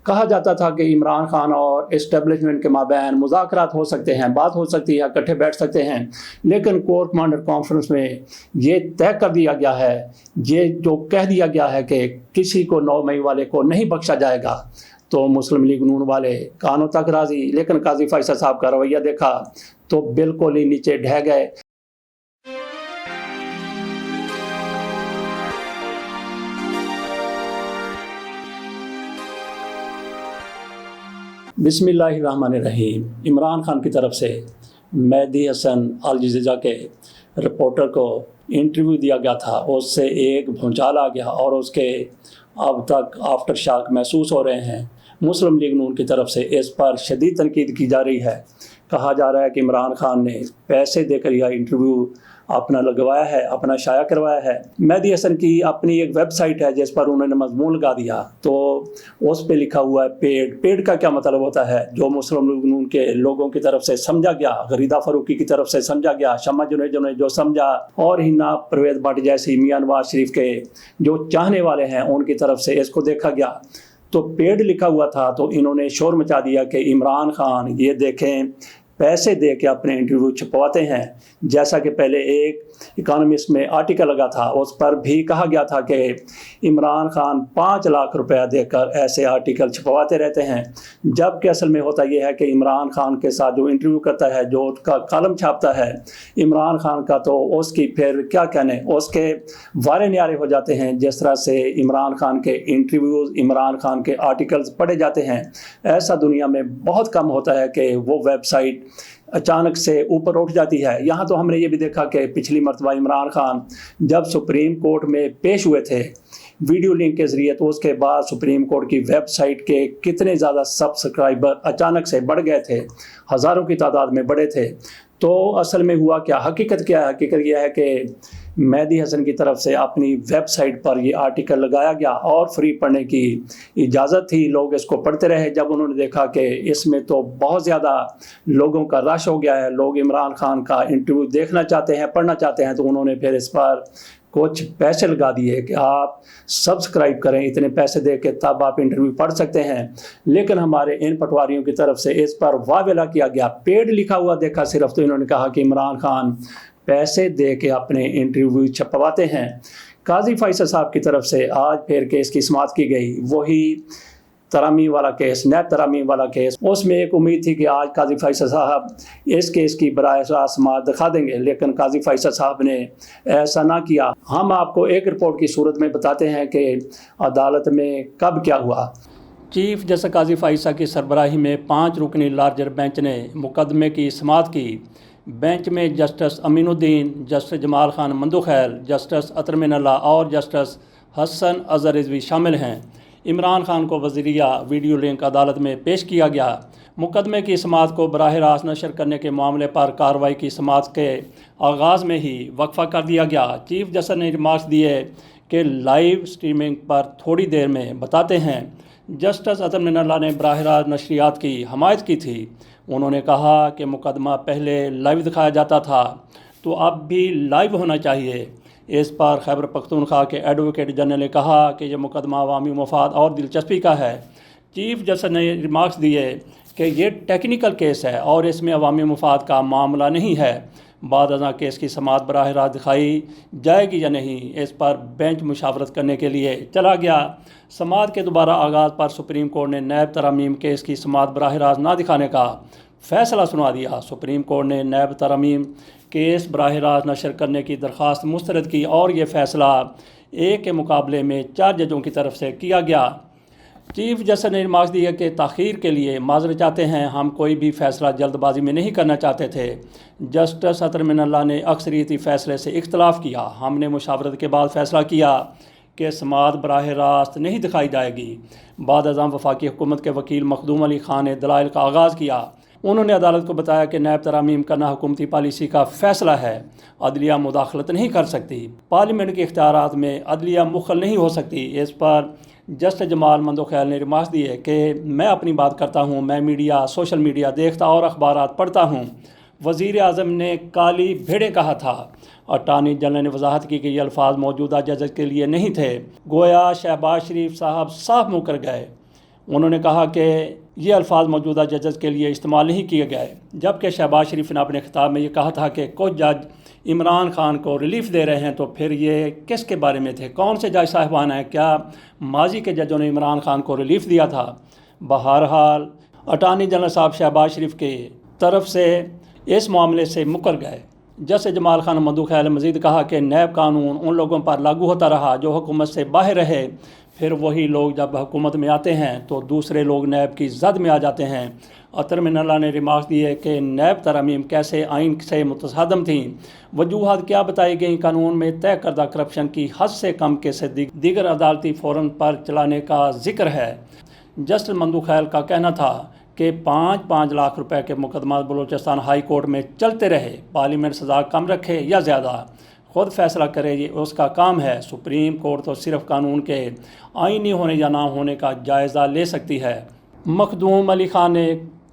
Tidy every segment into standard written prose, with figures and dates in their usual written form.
کہا جاتا تھا کہ عمران خان اور اسٹیبلشمنٹ کے مابین مذاکرات ہو سکتے ہیں، بات ہو سکتی ہے، اکٹھے بیٹھ سکتے ہیں، لیکن کور کمانڈر کانفرنس میں یہ طے کر دیا گیا ہے، یہ جو کہہ دیا گیا ہے کہ کسی کو 9 مئی والے کو نہیں بخشا جائے گا۔ تو مسلم لیگ نون والے کانوں تک راضی، لیکن قاضی فیصل صاحب کا رویہ دیکھا تو بالکل ہی نیچے ڈھہ گئے۔ بسم اللہ الرحمن الرحیم۔ عمران خان کی طرف سے مہدی حسن الجزیرہ کے رپورٹر کو انٹرویو دیا گیا تھا، اس سے ایک بھونچال آ گیا اور اس کے اب تک آفٹر شاک محسوس ہو رہے ہیں۔ مسلم لیگ نون کی طرف سے اس پر شدید تنقید کی جا رہی ہے۔ کہا جا رہا ہے کہ عمران خان نے پیسے دے کر یہ انٹرویو اپنا لگوایا ہے، اپنا شائع کروایا ہے۔ مہدی حسن کی اپنی ایک ویب سائٹ ہے جس پر انہوں نے مضمون لگا دیا، تو اس پہ لکھا ہوا ہے پیڈ کا کیا مطلب ہوتا ہے؟ جو مسلم لیگ نون کے لوگوں کی طرف سے سمجھا گیا، غریدہ فاروقی کی طرف سے سمجھا گیا، شمع جنیجو نے جو سمجھا، اور ہنا پرویز بٹ جیسی میاں نواز شریف کے جو چاہنے والے ہیں ان کی طرف سے اس کو دیکھا گیا تو پیڈ لکھا ہوا تھا، تو انہوں نے شور مچا دیا کہ عمران خان یہ دیکھیں پیسے دے کے اپنے انٹرویو چھپواتے ہیں۔ جیسا کہ پہلے ایک اکانومسٹ میں آرٹیکل لگا تھا، اس پر بھی کہا گیا تھا کہ عمران خان 5 لاکھ روپیہ دے کر ایسے آرٹیکل چھپواتے رہتے ہیں، جبکہ اصل میں ہوتا یہ ہے کہ عمران خان کے ساتھ جو انٹرویو کرتا ہے، جو اس کا کالم چھاپتا ہے عمران خان کا، تو اس کی پھر کیا کہنے، اس کے وارے نیارے ہو جاتے ہیں۔ جس طرح سے عمران خان کے انٹرویوز، عمران خان کے آرٹیکلز پڑھے جاتے ہیں، ایسا دنیا میں بہت کم ہوتا ہے کہ وہ ویب سائٹ اچانک سے اوپر اٹھ جاتی ہے۔ یہاں تو ہم نے یہ بھی دیکھا کہ پچھلی مرتبہ عمران خان جب سپریم کورٹ میں پیش ہوئے تھے ویڈیو لنک کے ذریعے، تو اس کے بعد سپریم کورٹ کی ویب سائٹ کے کتنے زیادہ سبسکرائبر اچانک سے بڑھ گئے تھے، ہزاروں کی تعداد میں بڑھے تھے۔ تو اصل میں ہوا کیا، حقیقت کیا ہے؟ حقیقت یہ ہے کہ مہدی حسن کی طرف سے اپنی ویب سائٹ پر یہ آرٹیکل لگایا گیا اور فری پڑھنے کی اجازت تھی، لوگ اس کو پڑھتے رہے۔ جب انہوں نے دیکھا کہ اس میں تو بہت زیادہ لوگوں کا رش ہو گیا ہے، لوگ عمران خان کا انٹرویو دیکھنا چاہتے ہیں، پڑھنا چاہتے ہیں، تو انہوں نے پھر اس پر کچھ پیسے لگا دیے کہ آپ سبسکرائب کریں، اتنے پیسے دے کے تب آپ انٹرویو پڑھ سکتے ہیں۔ لیکن ہمارے ان پٹواریوں کی طرف سے اس پر واویلا کیا گیا، پیڈ لکھا ہوا دیکھا صرف، تو انہوں نے کہا کہ عمران خان پیسے دے کے اپنے انٹرویو چھپواتے ہیں۔ قاضی فیصل صاحب کی طرف سے آج پھر کیس کی سماعت کی گئی، وہی ترامیم والا کیس، نیب ترامیم والا کیس۔ اس میں ایک امید تھی کہ آج قاضی فیصل صاحب اس کیس کی براہ راست سماعت دکھا دیں گے، لیکن قاضی فیصل صاحب نے ایسا نہ کیا۔ ہم آپ کو ایک رپورٹ کی صورت میں بتاتے ہیں کہ عدالت میں کب کیا ہوا۔ چیف جسٹس قاضی فیصل کی سربراہی میں 5 رکنی لارجر بینچ نے مقدمے کی سماعت کی۔ بینچ میں جسٹس امین الدین، جسٹس جمال خان مندوخیل، جسٹس اطہر من اللہ اور جسٹس حسن اظہر رضوی شامل ہیں۔ عمران خان کو وزیریہ ویڈیو لنک عدالت میں پیش کیا گیا۔ مقدمے کی سماعت کو براہ راست نشر کرنے کے معاملے پر کارروائی کی سماعت کے آغاز میں ہی وقفہ کر دیا گیا۔ چیف جسٹس نے ریمارکس دیے کہ لائیو سٹریمنگ پر تھوڑی دیر میں بتاتے ہیں۔ جسٹس اطہر من اللہ نے براہ راست نشریات کی حمایت کی تھی۔ انہوں نے کہا کہ مقدمہ پہلے لائیو دکھایا جاتا تھا تو اب بھی لائیو ہونا چاہیے۔ اس پر خیبر پختونخوا کے ایڈوکیٹ جنرل نے کہا کہ یہ مقدمہ عوامی مفاد اور دلچسپی کا ہے۔ چیف جسٹس نے ریمارکس دیے کہ یہ ٹیکنیکل کیس ہے اور اس میں عوامی مفاد کا معاملہ نہیں ہے۔ بعد ازاں کیس کی سماعت براہ راست دکھائی جائے گی یا نہیں، اس پر بینچ مشاورت کرنے کے لیے چلا گیا۔ سماعت کے دوبارہ آغاز پر سپریم کورٹ نے نیب ترامیم کیس کی سماعت براہ راست نہ دکھانے کا فیصلہ سنا دیا۔ سپریم کورٹ نے نیب ترامیم کیس براہ راست نشر کرنے کی درخواست مسترد کی اور یہ فیصلہ 1 کے مقابلے میں 4 ججوں کی طرف سے کیا گیا۔ چیف جسٹس نے ریمارکس دیا کہ تاخیر کے لیے معذرت چاہتے ہیں، ہم کوئی بھی فیصلہ جلد بازی میں نہیں کرنا چاہتے تھے۔ جسٹس اطہر من اللہ نے اکثریتی فیصلے سے اختلاف کیا۔ ہم نے مشاورت کے بعد فیصلہ کیا کہ سماعت براہ راست نہیں دکھائی جائے گی۔ بعد ازاں وفاقی حکومت کے وکیل مخدوم علی خان نے دلائل کا آغاز کیا۔ انہوں نے عدالت کو بتایا کہ نیب ترامیم کرنا حکومتی پالیسی کا فیصلہ ہے، عدلیہ مداخلت نہیں کر سکتی، پارلیمنٹ کے اختیارات میں عدلیہ مخل نہیں ہو سکتی۔ اس پر جسٹس جمال مندوخیل نے ریمارکس دیے کہ میں اپنی بات کرتا ہوں، میں میڈیا، سوشل میڈیا دیکھتا اور اخبارات پڑھتا ہوں۔ وزیر اعظم نے کالی بھیڑیں کہا تھا۔ اٹارنی جنرل نے وضاحت کی کہ یہ الفاظ موجودہ ججز کے لیے نہیں تھے۔ گویا شہباز شریف صاحب صاف منہ کر گئے۔ انہوں نے کہا کہ یہ الفاظ موجودہ ججز کے لیے استعمال نہیں کیے گئے، جبکہ شہباز شریف نے اپنے خطاب میں یہ کہا تھا کہ کچھ جج عمران خان کو ریلیف دے رہے ہیں، تو پھر یہ کس کے بارے میں تھے؟ کون سے جج صاحبان ہیں؟ کیا ماضی کے ججوں نے عمران خان کو ریلیف دیا تھا؟ بہرحال اٹارنی جنرل صاحب شہباز شریف کی طرف سے اس معاملے سے مکر گئے۔ جسٹس جمال خان مندوخیل نے مزید کہا کہ نیب قانون ان لوگوں پر لاگو ہوتا رہا جو حکومت سے باہر رہے، پھر وہی لوگ جب حکومت میں آتے ہیں تو دوسرے لوگ نیب کی زد میں آ جاتے ہیں۔ عطر من اللہ نے ریمارکس دیے کہ نیب ترامیم کیسے آئین سے متصادم تھیں، وجوہات کیا بتائی گئیں، قانون میں طے کردہ کرپشن کی حد سے کم کیسز دیگر عدالتی فورم پر چلانے کا ذکر ہے۔ جسٹس مندوخیل کا کہنا تھا کہ 5 لاکھ روپے کے مقدمات بلوچستان ہائی کورٹ میں چلتے رہے، پارلیمنٹ سزا کم رکھے یا زیادہ خود فیصلہ کرے، یہ اس کا کام ہے۔ سپریم کورٹ تو صرف قانون کے آئینی ہونے یا نہ ہونے کا جائزہ لے سکتی ہے۔ مخدوم علی خان نے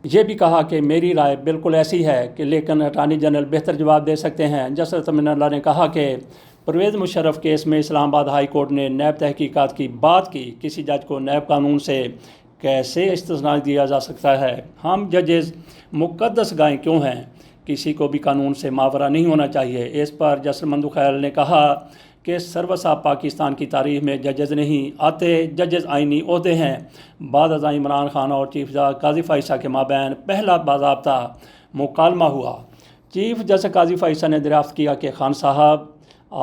یہ بھی کہا کہ میری رائے بالکل ایسی ہے کہ لیکن اٹارنی جنرل بہتر جواب دے سکتے ہیں۔ جسٹس من اللہ نے کہا کہ پرویز مشرف کیس میں اسلام آباد ہائی کورٹ نے نیب تحقیقات کی بات کی، کسی جج کو نیب قانون سے کیسے استثناء دیا جا سکتا ہے؟ ہم ججز مقدس گائیں کیوں ہیں؟ کسی کو بھی قانون سے ماورا نہیں ہونا چاہیے۔ اس پر جسٹس مندوخیل نے کہا کہ سروسا پاکستان کی تاریخ میں ججز نہیں آتے، ججز آئینی عہدے ہیں۔ بعد ازاں عمران خان اور چیف جسٹس قاضی فائصہ کے مابین پہلا باضابطہ مکالمہ ہوا۔ چیف جسٹس قاضی فائصہ نے دریافت کیا کہ خان صاحب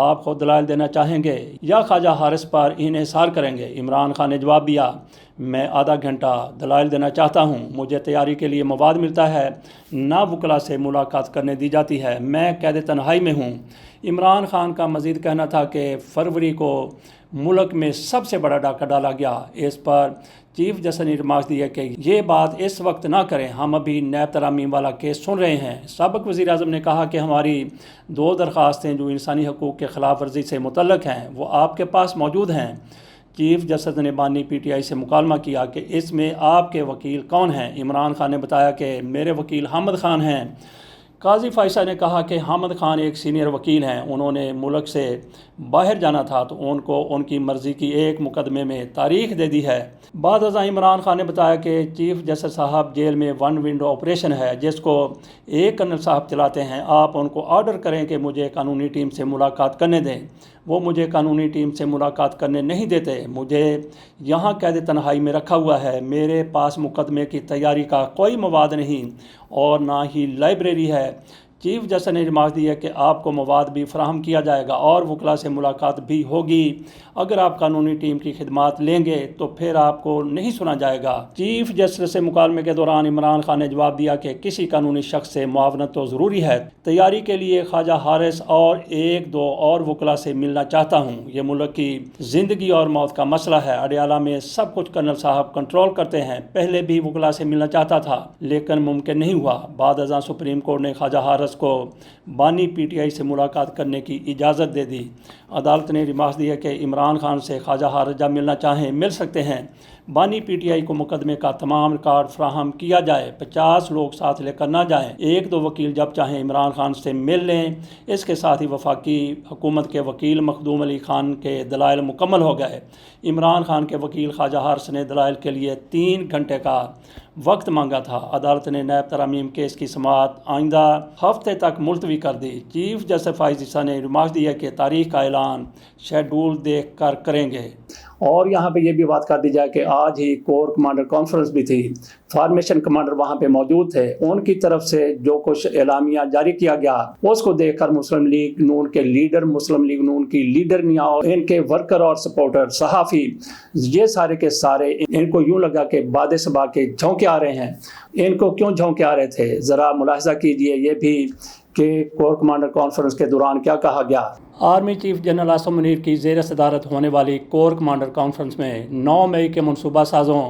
آپ خود دلائل دینا چاہیں گے یا خواجہ حارث پر انحصار کریں گے؟ عمران خان نے جواب دیا، میں آدھا گھنٹہ دلائل دینا چاہتا ہوں، مجھے تیاری کے لیے مواد ملتا ہے، نہ وکلا سے ملاقات کرنے دی جاتی ہے، میں قید تنہائی میں ہوں۔ عمران خان کا مزید کہنا تھا کہ فروری کو ملک میں سب سے بڑا ڈاکہ ڈالا گیا۔ اس پر چیف جسٹس نے ریمارکس دیا کہ یہ بات اس وقت نہ کریں، ہم ابھی نیب ترامیم والا کیس سن رہے ہیں۔ سابق وزیر اعظم نے کہا کہ ہماری 2 درخواستیں جو انسانی حقوق کے خلاف ورزی سے متعلق ہیں وہ آپ کے پاس موجود ہیں۔ چیف جسٹس نے بانی پی ٹی آئی سے مکالمہ کیا کہ اس میں آپ کے وکیل کون ہیں؟ عمران خان نے بتایا کہ میرے وکیل حامد خان ہیں۔ قاضی فائصہ نے کہا کہ حامد خان ایک سینئر وکیل ہیں، انہوں نے ملک سے باہر جانا تھا تو ان کو ان کی مرضی کی ایک مقدمے میں تاریخ دے دی ہے۔ بعد ازاں عمران خان نے بتایا کہ چیف جسٹس صاحب جیل میں 1 ونڈو آپریشن ہے جس کو ایک کرنل صاحب چلاتے ہیں، آپ ان کو آرڈر کریں کہ مجھے قانونی ٹیم سے ملاقات کرنے دیں۔ وہ مجھے قانونی ٹیم سے ملاقات کرنے نہیں دیتے، مجھے یہاں قید تنہائی میں رکھا ہوا ہے، میرے پاس مقدمے کی تیاری کا کوئی مواد نہیں اور نہ ہی لائبریری ہے۔ چیف جسٹس نے ریمارک دیا کہ آپ کو مواد بھی فراہم کیا جائے گا اور وکلا سے ملاقات بھی ہوگی۔ اگر آپ قانونی ٹیم کی خدمات لیں گے تو پھر آپ کو نہیں سنا جائے گا۔ چیف جسٹس سے مکالمے کے دوران عمران خان نے جواب دیا کہ کسی قانونی شخص سے معاونت تو ضروری ہے، تیاری کے لیے خواجہ حارث اور 1-2 اور وکلا سے ملنا چاہتا ہوں، یہ ملک کی زندگی اور موت کا مسئلہ ہے، اڈیالہ میں سب کچھ کرنل صاحب کنٹرول کرتے ہیں، پہلے بھی وکلا سے ملنا چاہتا تھا لیکن ممکن نہیں ہوا۔ بعد ازاں سپریم کورٹ نے خواجہ حارث کو بانی پی ٹی آئی سے ملاقات کرنے کی اجازت دے دی۔ عدالت نے ریمارکس دیا کہ عمران خان سے خواجہ حارث جب ملنا چاہیں مل سکتے ہیں، بانی پی ٹی آئی کو مقدمے کا تمام ریکارڈ فراہم کیا جائے، 50 لوگ ساتھ لے کر نہ جائیں، 1-2 وکیل جب چاہیں عمران خان سے مل لیں۔ اس کے ساتھ ہی وفاقی حکومت کے وکیل مخدوم علی خان کے دلائل مکمل ہو گئے۔ عمران خان کے وکیل خواجہ حارث نے دلائل کے لیے 3 گھنٹے کا وقت مانگا تھا۔ عدالت نے نیب ترامیم کیس کی سماعت آئندہ ہفتے تک ملتوی کر دی۔ چیف جسٹس فائصہ نے ریمارکس دیا کہ تاریخ کا اعلان شیڈول دیکھ کر کریں گے۔ اور یہاں پہ یہ بھی بات کر دی جائے کہ آج ہی کور کمانڈر کانفرنس بھی تھی، فارمیشن کمانڈر وہاں پہ موجود تھے، ان کی طرف سے جو کچھ اعلامیہ جاری کیا گیا اس کو دیکھ کر مسلم لیگ نون کے لیڈر، مسلم لیگ نون کی لیڈر میاں اور ان کے ورکر اور سپورٹر، صحافی، یہ سارے کے سارے ان کو یوں لگا کہ باد صبا کے جھونکے آ رہے ہیں۔ ان کو کیوں جھونکے آ رہے تھے ذرا ملاحظہ کیجئے یہ بھی کہ کور کمانڈر کانفرنس کے دوران کیا کہا گیا۔ Army chief general Asim Munir کی زیر صدارت ہونے والی کور کمانڈر کانفرنس میں 9 مئی کے منصوبہ سازوں،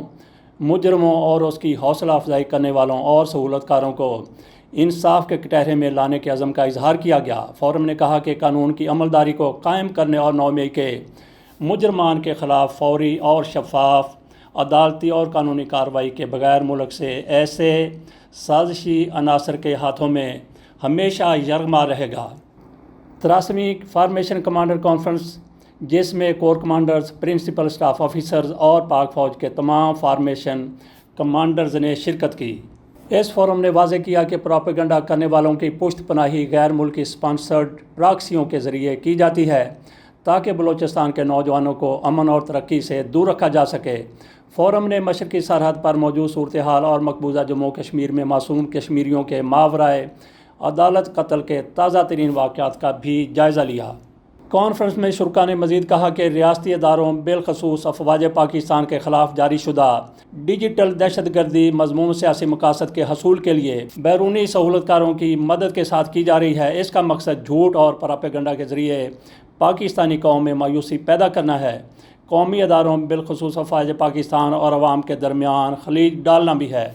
مجرموں اور اس کی حوصلہ افزائی کرنے والوں اور سہولت کاروں کو انصاف کے کٹہرے میں لانے کے عزم کا اظہار کیا گیا۔ فورم نے کہا کہ قانون کی عملداری کو قائم کرنے اور 9 مئی کے مجرمان کے خلاف فوری اور شفاف عدالتی اور قانونی کارروائی کے بغیر ملک سے ایسے سازشی عناصر کے ہاتھوں میں ہمیشہ یرغمال رہے گا۔ 83ویں فارمیشن کمانڈر کانفرنس جس میں corps commanders, principal staff officers اور پاک فوج کے تمام فارمیشن کمانڈرز نے شرکت کی۔ اس فورم نے واضح کیا کہ پروپیگنڈا کرنے والوں کی پشت پناہی غیر ملکی اسپانسرڈ پراکسیوں کے ذریعے کی جاتی ہے تاکہ بلوچستان کے نوجوانوں کو امن اور ترقی سے دور رکھا جا سکے۔ فورم نے مشرقی سرحد پر موجود صورتحال اور مقبوضہ جموں و کشمیر میں معصوم کشمیریوں کے ماورائے عدالت قتل کے تازہ ترین واقعات کا بھی جائزہ لیا۔ کانفرنس میں شرکا نے مزید کہا کہ ریاستی اداروں بالخصوص افواج پاکستان کے خلاف جاری شدہ ڈیجیٹل دہشت گردی مضمون سیاسی مقاصد کے حصول کے لیے بیرونی سہولت کاروں کی مدد کے ساتھ کی جا رہی ہے۔ اس کا مقصد جھوٹ اور پراپیگنڈا کے ذریعے پاکستانی قوم میں مایوسی پیدا کرنا ہے۔ قومی اداروں بالخصوص افواج پاکستان اور عوام کے درمیان خلیج ڈالنا بھی ہے۔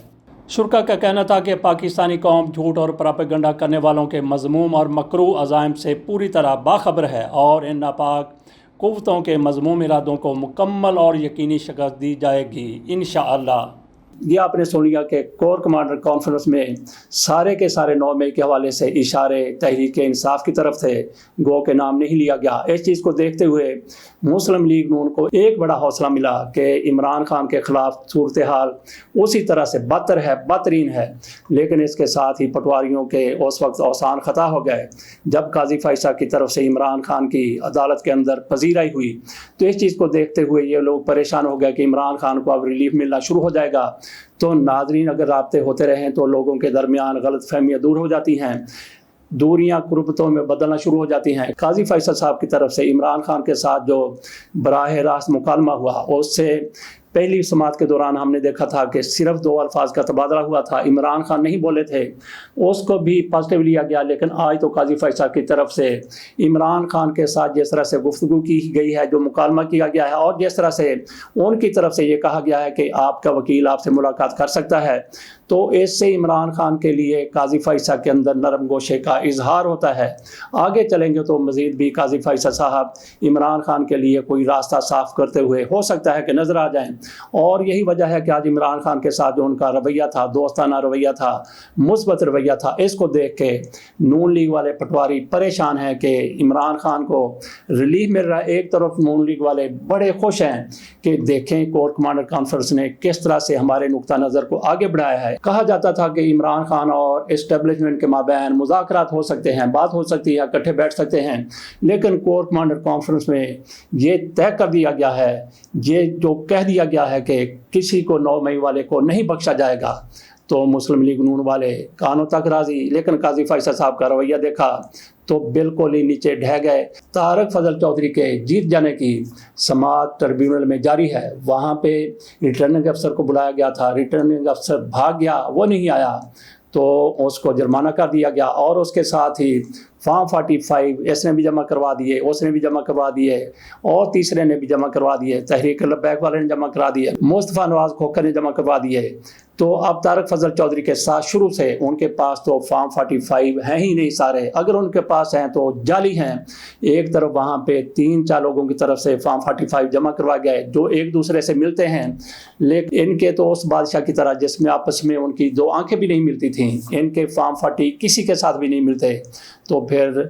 شرکا کا کہنا تھا کہ پاکستانی قوم جھوٹ اور پراپیگنڈا کرنے والوں کے مذموم اور مکروہ عزائم سے پوری طرح باخبر ہے اور ان ناپاک قوتوں کے مذموم ارادوں کو مکمل اور یقینی شکست دی جائے گی انشاءاللہ۔ یہ آپ نے سن لیا کہ کور کمانڈر کانفرنس میں سارے کے سارے 9 مئی کے حوالے سے اشارے تحریک انصاف کی طرف تھے، گو کے نام نہیں لیا گیا۔ اس چیز کو دیکھتے ہوئے مسلم لیگ نون کو ایک بڑا حوصلہ ملا کہ عمران خان کے خلاف صورتحال اسی طرح سے بدتر ہے، بدترین ہے، لیکن اس کے ساتھ ہی پٹواریوں کے اس وقت اوسان خطا ہو گئے جب قاضی فیصل کی طرف سے عمران خان کی عدالت کے اندر پذیرائی ہوئی۔ تو اس چیز کو دیکھتے ہوئے یہ لوگ پریشان ہو گئے کہ عمران خان کو اب ریلیف ملنا شروع ہو جائے گا۔ تو ناظرین، اگر رابطے ہوتے رہیں تو لوگوں کے درمیان غلط فہمیاں دور ہو جاتی ہیں، دوریاں قربتوں میں بدلنا شروع ہو جاتی ہیں۔ قاضی فیصل صاحب کی طرف سے عمران خان کے ساتھ جو براہ راست مکالمہ ہوا، اس سے پہلی سماعت کے دوران ہم نے دیکھا تھا کہ صرف 2 الفاظ کا تبادلہ ہوا تھا، عمران خان نہیں بولے تھے، اس کو بھی پازیٹیو لیا گیا۔ لیکن آج تو قاضی فیصل کی طرف سے عمران خان کے ساتھ جس طرح سے گفتگو کی گئی ہے، جو مکالمہ کیا گیا ہے، اور جس طرح سے ان کی طرف سے یہ کہا گیا ہے کہ آپ کا وکیل آپ سے ملاقات کر سکتا ہے، تو اس سے عمران خان کے لیے قاضی فیصل کے اندر نرم گوشے کا اظہار ہوتا ہے۔ آگے چلیں گے تو مزید بھی قاضی فیصل صاحب عمران خان کے لیے کوئی راستہ صاف کرتے ہوئے ہو سکتا ہے کہ نظر آ جائیں، اور یہی وجہ ہے کہ آج عمران خان کے ساتھ جو ان کا رویہ تھا، دوستانہ رویہ تھا، مثبت رویہ تھا، اس کو دیکھ کے نون لیگ والے پٹواری پریشان ہیں کہ عمران خان کو ریلیف مل رہا ہے۔ ایک طرف نون لیگ والے بڑے خوش ہیں کہ دیکھیں کور کمانڈر کانفرنس نے کس طرح سے ہمارے نقطہ نظر کو آگے بڑھایا ہے۔ کہا جاتا تھا کہ عمران خان اور اسٹیبلشمنٹ کے مابین مذاکرات ہو سکتے ہیں، بات ہو سکتی ہے، اکٹھے بیٹھ سکتے ہیں، لیکن کور کمانڈر کانفرنس میں یہ طے کر دیا گیا ہے، یہ جو کہہ دیا گیا ہے کہ کسی کو 9 مئی والے کو نہیں بخشا جائے گا۔ تو مسلم لیگ نون والے کانوں تک راضی، لیکن قاضی فیصل صاحب کا رویہ دیکھا تو بالکل ہی نیچے ڈھہ گئے۔ طارق فضل چودھری کے جیت جانے کی سماعت ٹربیونل میں جاری ہے، وہاں پہ ریٹرننگ افسر کو بلایا گیا تھا، ریٹرننگ افسر بھاگ گیا، وہ نہیں آیا، تو اس کو جرمانہ کر دیا گیا، اور اس کے ساتھ ہی فارم 45 اس نے بھی جمع کروا دیے، اس نے بھی جمع کروا دیے، اور تیسرے نے بھی جمع کروا دیے، تحریک لبیک والے نے جمع کرا دیے، مصطفیٰ نواز کھوکھر نے جمع کروا دیے۔ تو اب طارق فضل چودھری کے ساتھ شروع سے ان کے پاس تو فارم 45 ہیں ہی نہیں سارے، اگر ان کے پاس ہیں تو جعلی ہیں۔ ایک طرف وہاں پہ 3-4 لوگوں کی طرف سے فارم 45 جمع کروا گئے جو ایک دوسرے سے ملتے ہیں، لیکن ان کے تو اس بادشاہ کی طرح جس میں آپس میں ان کی 2 آنکھیں بھی نہیں ملتی تھیں، ان کے فارم 40 کسی کے ساتھ بھی نہیں ملتے۔ تو پھر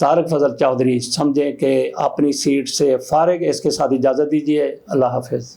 طارق فضل چودھری سمجھیں کہ اپنی سیٹ سے فارغ، اس کے ساتھ اجازت دیجیے، اللہ حافظ۔